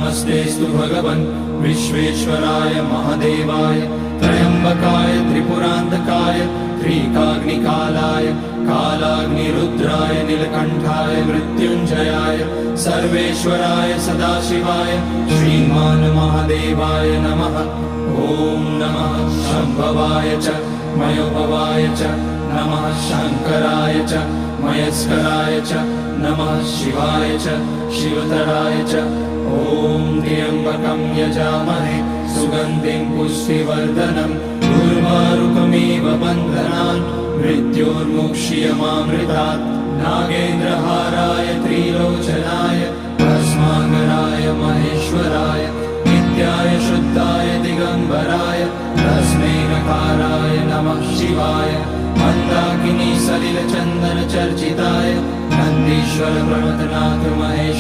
नमस्तेस्तु भगवन् विश्वेश्वराय महादेवाय त्र्यम्बकाय त्रिपुरान्तकाय त्रिकाग्निकालाय कालाग्निरुद्राय नीलकण्ठाय मृत्युञ्जयाय सर्वेश्वराय सदाशिवाय श्रीमान् महादेवाय नमः। ॐ नमः शम्भवाय च मयोभवाय च नमः शङ्कराय च मयस्कराय च नमः शिवाय च शिवतराय च। ॐ त्र्यम्बकं यजामहे सुगन्धिं पुष्टिवर्धनम् उर्वारुकमिव बन्धनान् मृत्योर्मुक्ष्यमामृतात्। नागेन्द्रहाराय त्रिलोचनाय भस्माकराय महेश्वराय नित्याय शुद्धाय दिगम्बराय तस्मै नकाराय नमः शिवाय। मन्दाकिनी सलिलचन्दन चर्चिताय नन्दीश्वर प्रमथनाथ महेश